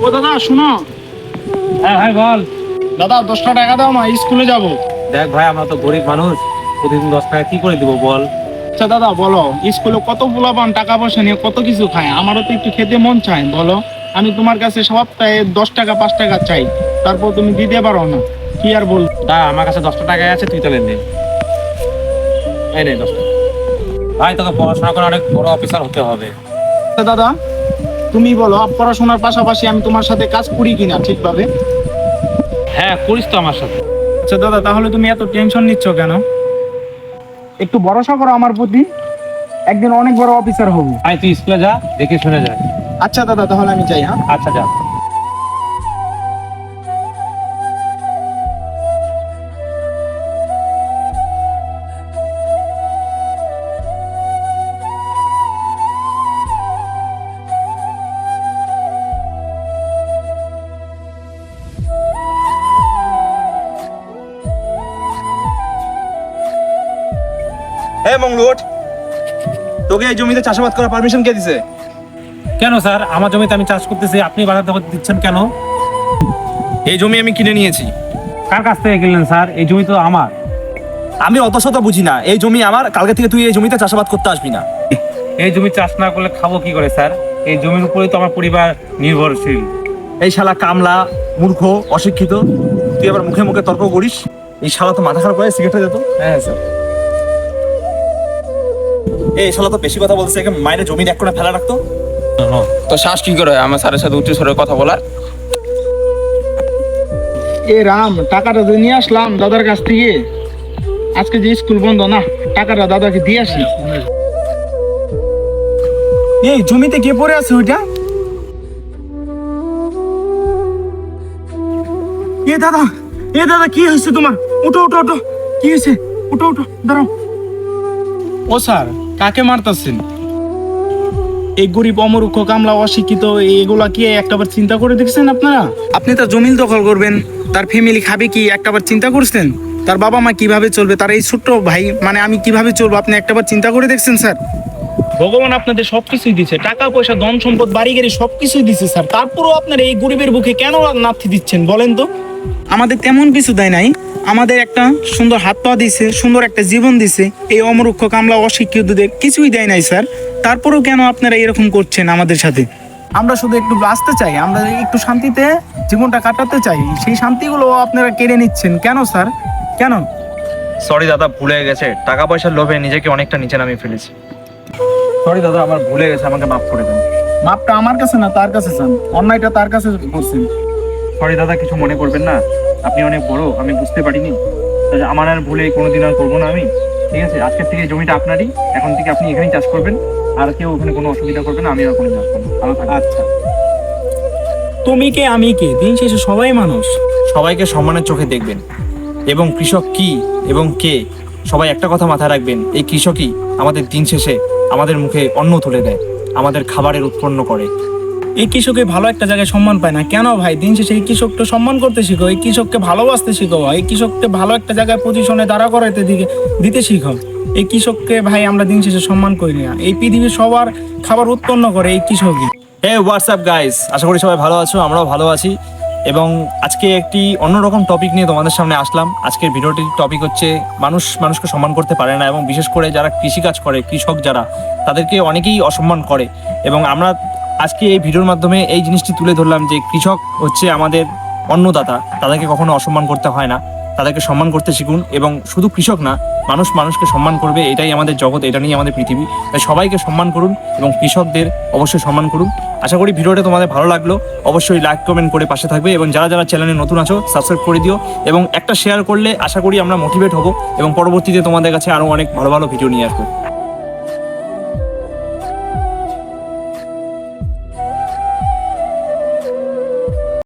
ও দাদা শুনো। হ্যাঁ ভাই বল। দাদা 10টা টাকা দাও না, স্কুলে যাব। দেখ ভাই, আমরা তো গরিব মানুষ, প্রতিদিন 10 টাকা কি করে দিব বল। আচ্ছা দাদা বলো, স্কুলে কত পোলাপান টাকা পয়সা নিয়ে কত কিছু খায়, আমারও তো একটু খেতে মন চায়, বলো। আমি তোমার কাছে সপ্তাহে 10 টাকা 5 টাকা চাই, তারপর তুমি দিতে পারো না, কি আর বল। আমার কাছে 10টা টাকা আছে, তুই তাহলে নে। এই নে 10 টাকা। ভাই তোকে পড়াশোনা করে অনেক বড় অফিসার হতে হবে। আচ্ছা দাদা তুমি বলো, পড়াশোনার পাশাপাশি আমি তোমার সাথে কাজ করি কিনা ঠিকভাবে। হ্যাঁ করিস তো আমার সাথে। আচ্ছা দাদা তাহলে তুমি এত টেনশন নিচ্ছ কেন? একটু ভরসা করো আমার প্রতি, একদিন অনেক বড় অফিসার হবো। ভাই তুই স্কুলে যা, দেখে শুনে যা। আচ্ছা দাদা তাহলে আমি যাই। হ্যাঁ আচ্ছা যা। এই মংলু ওঠ। তোকে এই জমিতে চাষাবাদ করার পারমিশন কে দিছে? কেন স্যার, আমার জমিতে আমি চাষ করতেছি, আপনি বাধা দিচ্ছেন কেন? এই জমি আমি কিনে নিয়েছি। কার কাছ থেকে কিনলেন স্যার? এই জমি তো আমার। আমি অত শত বুঝি না, এই জমি আমার। কালকে থেকে তুই এই জমিতে চাষাবাদ করতে আসবি না। এই জমি চাষ না করলে খাবো কি করে স্যার? এই জমির উপরেই তো আমার পরিবার নির্ভরশীল। এই শালা কামলা, মূর্খ, অশিক্ষিত, তুই আবার মুখে মুখে তর্ক করিস। এই শালা তো মাথা খারাপ করে, সিগারেটটা যেত। হ্যাঁ স্যার। এই শালা তো বেশি কথা বলছে, মাইনে জমির এক কোণে ফেলা রাখতো। তো শ্বাস কি করে আমার স্যারের সাথে উচ্চ স্বরে কথা বলার? এ রাম, টাকাটা তো নিয়ে আসলাম দাদার কাছ থেকে, আজকে যে স্কুল বন্ধ না, টাকাটা দাদাকে দিয়ে আসি। এই জমিতে কে পড়ে আছে ওইটা? এ দাদা কি হয়েছে তোমার? উঠো উঠো উঠো, কি হয়েছে? উঠো উঠো, দাঁড়াও। ও স্যার, কাকে মারতাছেন? এই গরিব অমূর্খ কামলা অশিক্ষিত এগুলা কি একটাবার চিন্তা করে দেখছেন আপনারা? আপনি তার জমিন দখল করবেন, তার ফ্যামিলি খাবে কি একটাবার চিন্তা করছেন? তার বাবা মা কিভাবে চলবে, তার এই ছোট্ট ভাই মানে আমি কিভাবে চলবো, আপনি একটাবার চিন্তা করে দেখছেন স্যার? ভগবান আপনাদের সবকিছুই দিচ্ছে, টাকা পয়সা ধন সম্পদ বাড়ি গাড়ি সবকিছুই দিচ্ছে স্যার, তারপরও আপনারা এই গরিবের বুকে কেন নাথি দিচ্ছেন বলেন তো? আমাদের তেমন কিছু দেয় নাই, আমাদের একটা সুন্দর হাত পা দিছে, সুন্দর একটা জীবন দিছে। এই অমূর্খ কামলা অশিক্ষিতদের কিছুই দেয় নাই স্যার, তারপরেও কেন আপনারা এরকম করছেন আমাদের সাথে? আমরা শুধু একটু বাঁচতে চাই, আমরা একটু শান্তিতে জীবনটা কাটাতে চাই, সেই শান্তিগুলো আপনারা কেড়ে নিচ্ছেন কেন স্যার? কেন? সরি দাদা, ভুলে গেছে। টাকা পয়সার লোভে নিজেকে অনেকটা নিচে নামিয়ে ফেলেছি। সরি দাদা, আমার ভুলে গেছে, আমাকে মাফ করে দেন। মাপটা আমার কাছে না তার কাছে চান, অন্যায়টা তার কাছে করছেন। সরি দাদা, কিছু মনে করবেন না, আপনি অনেক বড়, আমি বুঝতে পারিনি। আমার আর ভুলে কোনোদিন আর করবো না আমি। ঠিক আছে, আজকের থেকে এই জমিটা আপনারই, এখন থেকে আপনি এখানেই চাষ করবেন, আর কেউ ওখানে কোনো অসুবিধা করবে না, আমি আর কোনো চাষ করবো। ভালো থাকবেন। আচ্ছা, তুমি কে আমি কে, দিন শেষে সবাই মানুষ। সবাইকে সম্মানের চোখে দেখবেন, এবং কৃষক কি এবং কে, সবাই একটা কথা মাথায় রাখবেন, এই কৃষকই আমাদের দিন শেষে আমাদের মুখে অন্ন তুলে দেয়, আমাদের খাবারের উৎপন্ন করে। এই কৃষকে ভালো একটা জায়গায় সম্মান পায় না কেন ভাই? দিন শেষে এই কৃষককে সম্মান করতে শিখো, এই কৃষককে ভালোবাসতে শিখো, এই কৃষককে ভালো একটা জায়গায় পজিশনে দাঁড়া করাইতে দিতে শিখো। এই কৃষককে ভাই আমরা দিন শেষে সম্মান করি না, এই পৃথিবীর সবার খাবার উৎপন্ন করে এই কৃষকই। হে হোয়াটসঅ্যাপ গাইস, আশা করি সবাই ভালো আছো, আমরাও ভালো আছি। এবং আজকে একটি অন্যরকম টপিক নিয়ে তোমাদের সামনে আসলাম। আজকের ভিডিওটির টপিক হচ্ছে মানুষকে সম্মান করতে পারে না, এবং বিশেষ করে যারা কৃষিকাজ করে, কৃষক যারা, তাদেরকে অনেকেই অসম্মান করে। এবং আমরা আজকে এই ভিডিওর মাধ্যমে এই জিনিসটি তুলে ধরলাম যে কৃষক হচ্ছে আমাদের অন্নদাতা, তাদেরকে কখনো অসম্মান করতে হয় না, তাদেরকে সম্মান করতে শিখুন। এবং শুধু কৃষক না, মানুষকে সম্মান করবে, এটাই আমাদের জগৎ, এটা নিয়ে আমাদের পৃথিবী। তাই সবাইকে সম্মান করুন এবং কৃষকদের অবশ্যই সম্মান করুন। আশা করি ভিডিওটা তোমাদের ভালো লাগলো, অবশ্যই লাইক কমেন্ট করে পাশে থাকবে, এবং যারা যারা চ্যানেলে নতুন আছো সাবস্ক্রাইব করে দিও, এবং একটা শেয়ার করলে আশা করি আমরা মোটিভেট হব, এবং পরবর্তীতে তোমাদের কাছে আরও অনেক ভালো ভালো ভিডিও নিয়ে আসবো।